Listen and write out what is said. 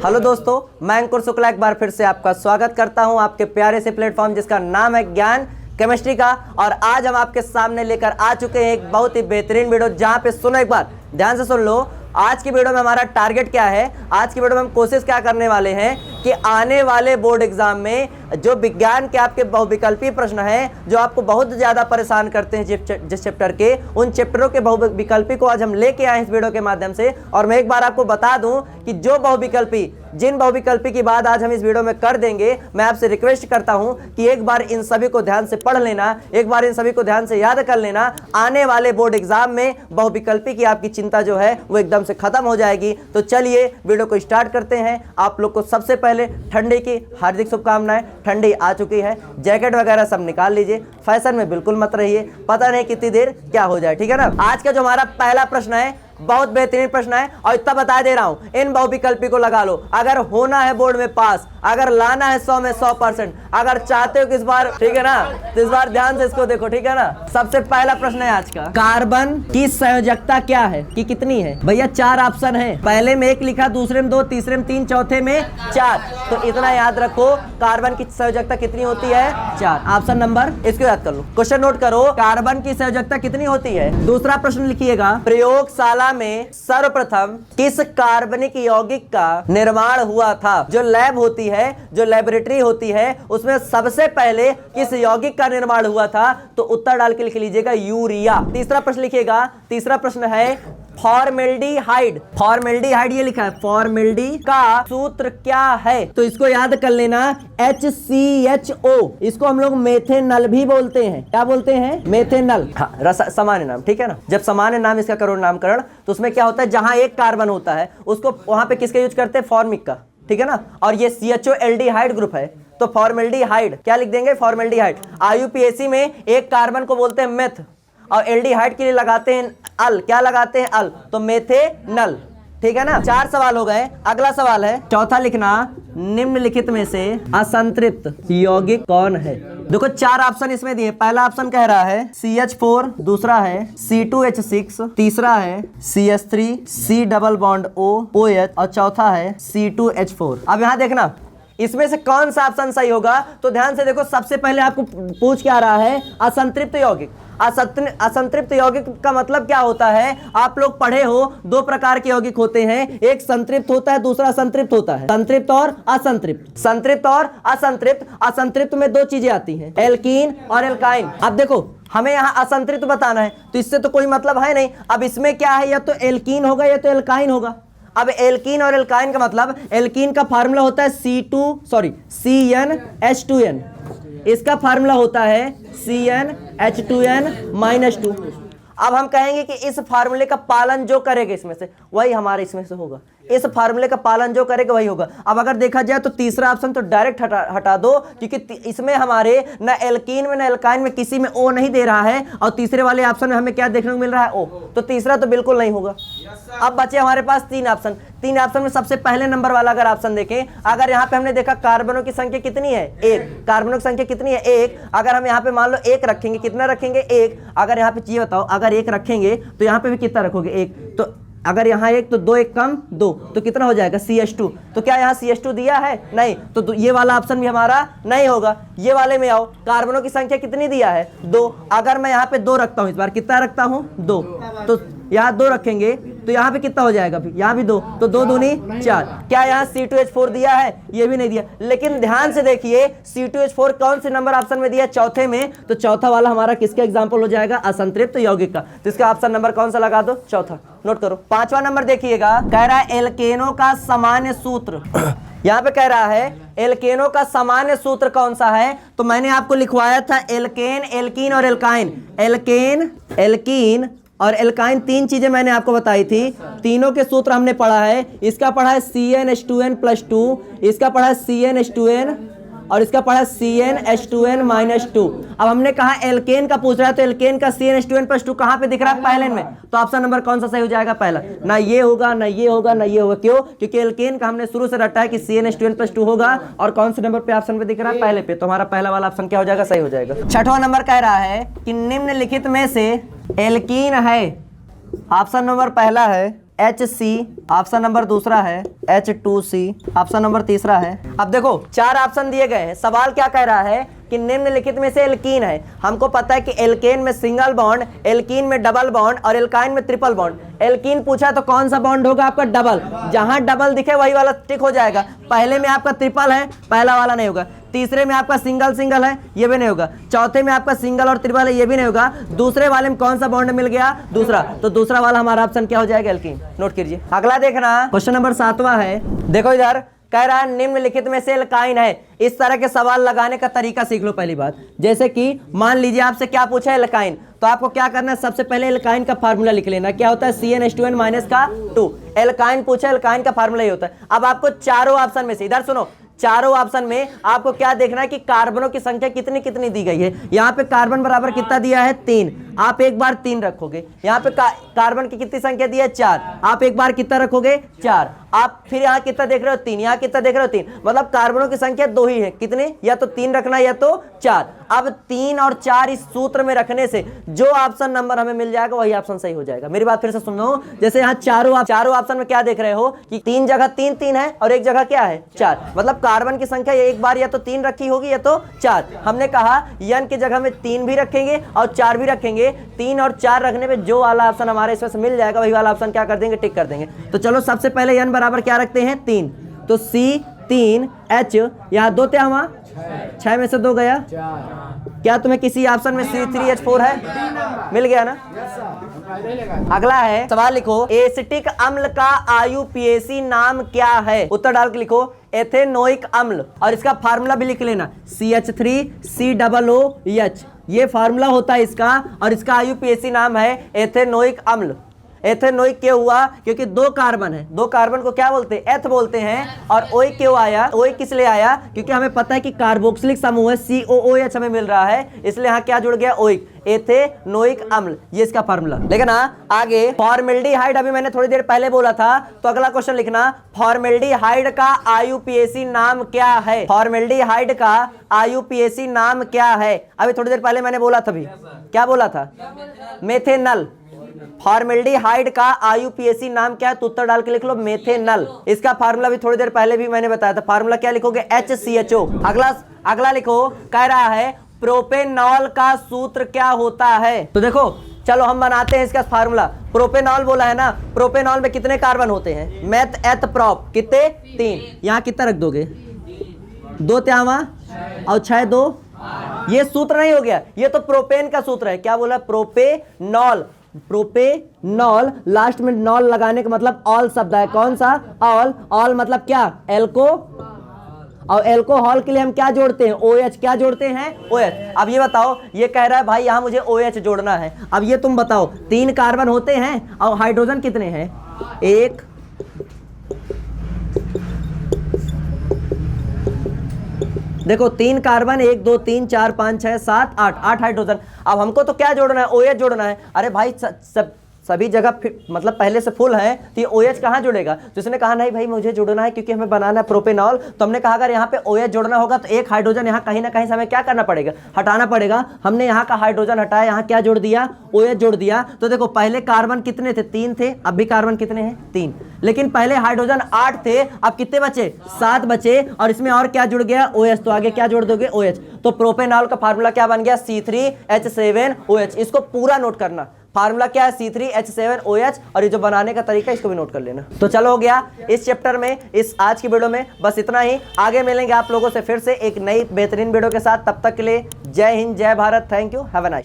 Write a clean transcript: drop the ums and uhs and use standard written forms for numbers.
Hello दोस्तों, मैं अंकुर शुक्ला एक बार फिर से आपका स्वागत करता हूं आपके प्यारे से प्लेटफॉर्म जिसका नाम है ज्ञान केमिस्ट्री का। और आज हम आपके सामने लेकर आ चुके हैं एक बहुत ही बेहतरीन वीडियो, जहां पे सुनो, एक बार ध्यान से सुन लो। आज की वीडियो में हमारा टारगेट क्या है, आज की वीडियो में हम कोशिश क्या करने वाले हैं कि आने वाले बोर्ड एग्जाम में जो विज्ञान के आपके बहुविकल्पी प्रश्न हैं जो आपको बहुत ज़्यादा परेशान करते हैं जिस चैप्टर के, उन चैप्टरों के बहुविकल्पी को आज हम लेके आए इस वीडियो के माध्यम से। और मैं एक बार आपको बता दूं कि जिन बहुविकल्पी की बात आज हम इस वीडियो में कर देंगे, मैं आपसे रिक्वेस्ट करता हूं कि एक बार इन सभी को ध्यान से पढ़ लेना, एक बार इन सभी को ध्यान से याद कर लेना। आने वाले बोर्ड एग्जाम में बहुविकल्पी की आपकी चिंता जो है वो एकदम से खत्म हो जाएगी। तो चलिए वीडियो को स्टार्ट करते हैं। आप लोग को सबसे पहले ठंडी की हार्दिक शुभकामनाएं। ठंडी आ चुकी है, जैकेट वगैरह सब निकाल लीजिए, फैशन में बिल्कुल मत रहिए, पता नहीं कितनी देर क्या हो जाए, ठीक है ना। आज का जो हमारा पहला प्रश्न है बहुत बेहतरीन प्रश्न है और इतना बता दे रहा हूं, इन बहुविकल्पी को लगा लो। अगर होना है बोर्ड में पास, अगर लाना है 100 में 100%, अगर चाहते हो कि इस बार, ठीक है ना, तो इस बार ध्यान से इसको देखो, ठीक है ना। सबसे पहला प्रश्न है आज का, कार्बन की संयोजकता क्या है कि कितनी है। भैया 4 ऑप्शन है, पहले में 1 लिखा, दूसरे में 2, तीसरे में 3, चौथे में 4। तो इतना याद रखो, कार्बन की संयोजकता कितनी होती है, 4। ऑप्शन नंबर, इसको याद कर लो, क्वेश्चन नोट करो, कार्बन की संयोजकता कितनी होती है। दूसरा प्रश्न लिखिएगा, प्रयोगशाला में सर्वप्रथम किस कार्बनिक यौगिक का निर्माण हुआ था। जो लैब होती है, जो लेबोरेटरी होती है, उसमें सबसे पहले किस यौगिक का निर्माण हुआ था, तो उत्तर डाल के लिख लीजिएगा यूरिया। तीसरा प्रश्न लिखिएगा, तीसरा प्रश्न है फॉर्मेल्डिहाइड। फॉर्मेल्डिहाइड ये लिखा है, फॉर्मेल्डी का सूत्र क्या है, तो इसको याद कर लेना, HCHO। इसको हम लोग मेथेनल भी बोलते हैं। क्या बोलते हैं, मेथेनल। हाँ, सामान्य नाम, ठीक है ना। जब सामान्य नाम इसका करो नामकरण, तो उसमें क्या होता है, जहां एक कार्बन होता है उसको वहां पे किसका यूज करते हैं, फॉर्मिक का, ठीक है ना। और ये CHO एल्डिहाइड ग्रुप है, तो फॉर्मेल्डिहाइड क्या लिख देंगे, फॉर्मेल्डिहाइड। IUPAC में एक कार्बन को बोलते हैं मेथ, और एल्डिहाइड के लिए लगाते हैं अल। क्या लगाते हैं, अल, तो मेथेनल, ठीक है ना। 4 सवाल हो गए। अगला सवाल है, चौथा लिखना, निम्नलिखित में से असंतृप्त यौगिक कौन है। देखो 4 ऑप्शन इसमें दिए। पहला ऑप्शन कह रहा है CH4, दूसरा है C2H6, तीसरा है CH3, C double bond O OH, और चौथा है C2H4। अब यहां देखना इसमें से कौन सा ऑप्शन सही होगा, तो ध्यान से देखो। सबसे पहले आपको पूछ क्या रहा है, असंतृप्त यौगिक। असंतृप्त यौगिक का मतलब क्या होता है, आप लोग पढ़े हो, 2 प्रकार के यौगिक होते हैं, एक संतृप्त होता है, दूसरा असंतृप्त होता है। संतृप्त और असंतृप्त, संतृप्त और असंतृप्त। असंतृप्त में 2 चीजें आती हैं, एल्कीन और एल्काइन। अब देखो हमें यहाँ असंतृप्त बताना है, तो इससे तो कोई मतलब है नहीं। अब इसमें क्या है, या तो एल्कीन होगा या तो एल्काइन होगा। अब एल्कीन और एल्काइन का मतलब, एल्कीन का फार्मूला होता है CnH2n, इसका फार्मूला होता है CnH2n-2। अब हम कहेंगे कि इस फार्मूले का पालन जो करेगा इसमें से, वही हमारे इसमें से होगा। इस फार्मूले का पालन जो करेगा वही होगा। अब अगर देखा जाए तो तीसरा ऑप्शन तो डायरेक्ट हटा दो, क्योंकि इसमें हमारे न एल्कीन में न एल्काइन में किसी में O नहीं दे रहा है, और तीसरे वाले ऑप्शन में हमें क्या देखने को मिल रहा है, O। तो तीसरा तो बिल्कुल नहीं होगा। अब बचे हमारे पास 3 ऑप्शन। 3 ऑप्शन में सबसे पहले नंबर वाला अगर ऑप्शन देखें, अगर यहाँ पे हमने देखा कार्बनों की संख्या कितनी है, 1। कार्बनों की संख्या कितनी है, 1। अगर हम यहाँ पे मान लो 1 रखेंगे, कितना रखेंगे, 1। अगर यहाँ पे ये बताओ, अगर 1 रखेंगे तो यहाँ पे भी कितना रखोगे, 1। तो अगर यहाँ 1 तो 2 1 कम 2, तो कितना हो जाएगा, CH2। तो क्या यहाँ CH2 दिया है, नहीं, तो ये वाला ऑप्शन भी हमारा नहीं होगा। ये वाले में आओ, कार्बनों की संख्या कितनी दिया है, 2। अगर मैं यहाँ पे 2 रखता हूँ, इस बार कितना रखता हूँ, 2, तो यहाँ 2 रखेंगे तो यहाँ पे कितना हो जाएगा, यहाँ भी 2, तो 2 दूनी 4। क्या यहाँ C2H4 दिया है, ये भी नहीं दिया। लेकिन ध्यान से देखिए, C2H4 कौन से नंबर ऑप्शन में दिया, चौथे में। तो चौथा वाला हमारा किसका एग्जाम्पल हो जाएगा, असंतृप्त यौगिक का। तो इसका ऑप्शन नंबर कौन सा लगा दो, चौथा। नोट करो। 5वां नंबर देखिएगा, कह रहा है एल्केनों का सामान्य सूत्र। यहाँ पे कह रहा है एल्केनों का सामान्य सूत्र कौन सा है, तो मैंने आपको लिखवाया था एल्केन, एल्कीन और एल्काइन। एल्केन, एल्कीन और एल्काइन 3 चीजें मैंने आपको बताई थी। तीनों के सूत्र हमने पढ़ा है। इसका पढ़ा है CnH2n+2, इसका पढ़ा है CnH2n, और इसका पढ़ा है CnH2n-2। अब हमने कहा एल्केन का पूछ रहा है, तो एल्केन का CnH2n+2 कहाँ पे दिख रहा है, पहले में। तो ऑप्शन नंबर कौन सा सही हो जाएगा, पहला। ना ये होगा, ना ये होगा, ना ये होगा। क्यों, क्योंकि एल्केन का हमने शुरू से रटा है कि CnH2n+2 होगा, और कौन से नंबर पे ऑप्शन पे दिख रहा है, पहले पे। तो हमारा पहला वाला ऑप्शन क्या हो जाएगा, सही हो जाएगा। 6वां नंबर कह रहा है कि निम्नलिखित में से एल्कीन है। ऑप्शन नंबर पहला है HC, ऑप्शन नंबर दूसरा है H2C, ऑप्शन नंबर तीसरा है। अब देखो 4 ऑप्शन दिए गए हैं, सवाल क्या कह रहा है कि निम्नलिखित में से एल्कीन है। हमको पता है कि एल्केन में सिंगल बॉन्ड, एल्कीन में डबल बॉन्ड और एल्काइन में ट्रिपल बॉन्ड। एल्कीन पूछा तो कौन सा बॉन्ड होगा आपका? डबल। जहां डबल दिखे वही वाला टिक हो जाएगा। पहले में आपका ट्रिपल है, पहला वाला नहीं होगा। तीसरे में आपका सिंगल सिंगल है, ये भी नहीं होगा। चौथे में आपका सिंगल और ट्रिपल है, ये भी नहीं होगा। दूसरे वाले में कौन सा बॉन्ड मिल गया? दूसरा। तो दूसरा वाला हमारा ऑप्शन क्या हो जाएगा? एल्कीन। नोट कीजिए। अगला देखना, क्वेश्चन नंबर 7वां है। देखो इधर कह रहा है निम्नलिखित में से एल्काइन है। इस तरह के सवाल लगाने का तरीका सीख लो पहली बात। जैसे कि मान लीजिए आपसे क्या पूछा है? एल्काइन। तो आपको क्या करना है? सबसे पहले एल्काइन का फार्मूला लिख लेना। क्या होता है? CnH2n माइनस का 2। एल्काइन पूछा, एल्काइन का फार्मूला ये होता है। अब आपको चारों ऑप्शन में से, इधर सुनो, चारों ऑप्शन में आपको क्या देखना है कि कार्बनों की संख्या कितनी कितनी दी गई है। यहाँ पे कार्बन बराबर कितना दिया है? 3। आप एक बार 3 रखोगे। यहाँ पे कार्बन की कितनी संख्या दी है? 4। आप एक बार कितना रखोगे? 4। आप फिर यहाँ कितना देख रहे हो? 3। यहाँ कितना देख रहे हो? 3। मतलब कार्बनों की संख्या 2 ही है। कितने? या तो 3 रखना या तो 4। अब 3 और 4 इस सूत्र में रखने से जो ऑप्शन नंबर हमें मिल जाएगा वही ऑप्शन सही हो जाएगा। मेरी बात फिर से सुन लो। जैसे यहाँ चारों ऑप्शन में क्या देख रहे हो कि 3 जगह 3 3 है और एक जगह क्या है? 4। मतलब कार्बन की संख्या एक बार या तो 3 रखी होगी या तो 4। हमने कहा n की जगह में 3 भी रखेंगे और 4 भी रखेंगे। 3 और 4 रखने पे जो वाला ऑप्शन हमारे इसमें से मिल जाएगा वही वाला ऑप्शन क्या कर देंगे? टिक कर देंगे। तो चलो सबसे पहले n बराबर क्या रखते हैं? 3। तो C 3 H, यहाँ 2 थे, हमारा 6 में से 2 गया। क्या तुम्हें किसी ऑप्शन में C3H4 है? मिल गया ना? अगला है, सवाल लिखो, एसिटिक अम्ल का IUPAC नाम क्या है? उत्तर डाल के लिखो एथेनोइक अम्ल, और इसका फार्मूला भी लिख लेना CH3COOH। ये फार्मूला होता है इसका, और इसका IUPAC नाम है एथेनोइक अम्ल। एथेनोइक क्यों हुआ? क्योंकि 2 कार्बन है। 2 कार्बन को क्या बोलते हैं? एथ बोलते हैं। और ओइक क्यों आया? ओइक किस लिए आया? क्योंकि हमें पता है कि कार्बोक्सिलिक समूह है, COOH हमें मिल रहा है, इसलिए यहाँ क्या जुड़ गया? ओइक, एथेनोइक अम्ल। ये इसका फार्मूला। लेकिन आगे फॉर्मेल्डिहाइड, अभी मैंने थोड़ी देर पहले बोला था, तो अगला क्वेश्चन लिखना, फॉर्मेल्डिहाइड का IUPAC नाम क्या है? फॉर्मेल्डिहाइड का IUPAC नाम क्या है? अभी थोड़ी देर पहले मैंने बोला था भी, क्या बोला था? मेथेनल। फॉर्मेल्डिहाइड का IUPAC नाम क्या है? तो उत्तर डाल के लिख लो मेथेनल। इसका फार्मूला भी थोड़ी देर पहले भी मैंने बताया था। फार्मूला क्या लिखोगे? HCHO। अगला लिखो, कह रहा है प्रोपेनॉल का सूत्र क्या होता है? तो देखो चलो हम बनाते हैं इसका फार्मूला। प्रोपेनॉल बोला है ना, प्रोपेनॉल में कितने कार्बन होते हैं? मेथ एथ प्रोप, कितने? 3। यहाँ कितना रख दोगे? 2 त्यावा और 6 2। ये सूत्र नहीं हो गया, ये तो प्रोपेन का सूत्र है। क्या बोला? प्रोपेनॉल। प्रोपेनॉल, लास्ट में नॉल लगाने का मतलब ऑल शब्द है। कौन सा? ऑल। ऑल मतलब क्या? एल्को, और एल्कोहल के लिए हम क्या जोड़ते हैं? OH। क्या जोड़ते हैं? OH। अब ये बताओ, ये कह रहा है भाई यहाँ मुझे OH जोड़ना है। अब ये तुम बताओ, 3 कार्बन होते हैं और हाइड्रोजन कितने हैं? 1, देखो 3 कार्बन, 1 2 3 4 5 6 7 8 हाइड्रोजन। अब हमको तो क्या जोड़ना है? OH जोड़ना है। अरे भाई सभी जगह मतलब पहले से फुल है, तो ये OH कहाँ जुड़ेगा? तो इसने कहा नहीं भाई मुझे जोड़ना है क्योंकि हमें बनाना है प्रोपेनॉल। तो हमने कहा अगर यहाँ पे OH जोड़ना होगा तो एक हाइड्रोजन यहाँ कहीं ना कहीं से हमें क्या करना पड़ेगा? हटाना पड़ेगा। हमने यहाँ का हाइड्रोजन हटाया, यहाँ क्या जोड़ दिया? OH जोड़ दिया। तो देखो पहले कार्बन कितने थे? 3 थे। अब भी कार्बन कितने हैं? 3। लेकिन पहले हाइड्रोजन 8 थे, अब कितने बचे? 7 बचे। और इसमें और क्या जुड़ गया? OH। तो आगे क्या जोड़ दोगे? OH। तो प्रोपेनॉल का फार्मूला क्या बन गया? C3H7OH। इसको पूरा नोट करना। फार्मूला क्या है? C3H7OH। और ये जो बनाने का तरीका इसको भी नोट कर लेना। तो चलो हो गया इस चैप्टर में, इस आज की वीडियो में बस इतना ही। आगे मिलेंगे आप लोगों से फिर से एक नई बेहतरीन वीडियो के साथ। तब तक के लिए जय हिंद, जय Bharat. Thank you, have a nice.